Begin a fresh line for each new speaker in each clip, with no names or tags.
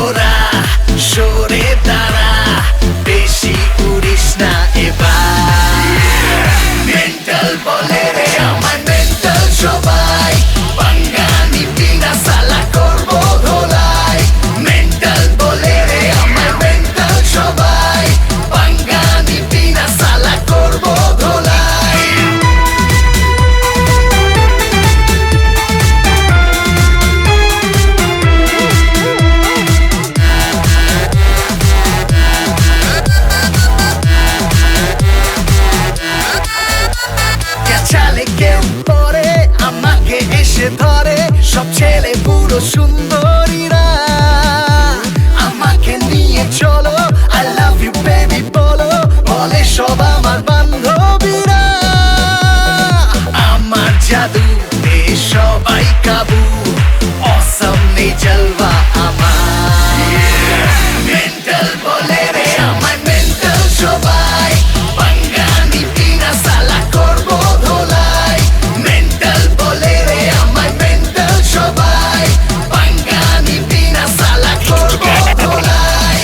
তোরা সরে দাঁড়া, বেশি উড়িস না এবার। মেন্টাল বলে রে আমার মেন্টাল সবাই, বাঙালি বিনা সালা করবো ধোলাই। মেন্টাল বলে রে আমার মেন্টাল সবাই, বাঙালি বিনা সালা করবো ধোলাই। চালে কেউ পরে আমাকে এসে ধরে, সব ছেলে পুরো সুন্দরীরা আমাকে নিয়ে চলো, I love you baby বলো, বলে সব আমার বান্ধবীরা। আমার জাদু এ সবাই কাবু, awesome নেই জলওয়া আমার। মেন্টাল বলে রে আমার মেন্টাল সবাই, বাঙালি বিনা সালা করবো ধোলাই। মেন্টাল বলে রে আমার মেন্টাল সবাই, বাঙালি বিনা সালা করবো ধোলাই।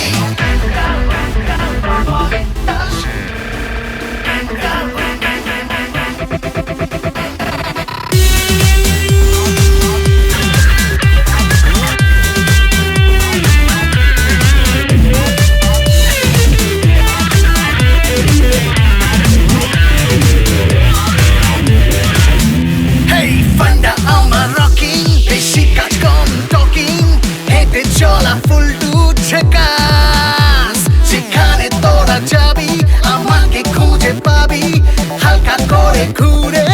Hey, ফান্ডা আমার রকিং, বেশি কাজ কম টকিং, হেঁটে চলা ফুল টু ঝাকাস। যেখানে তোরা যাবি আমাকে খুঁজে পাবি, হালকা করে ঘুরে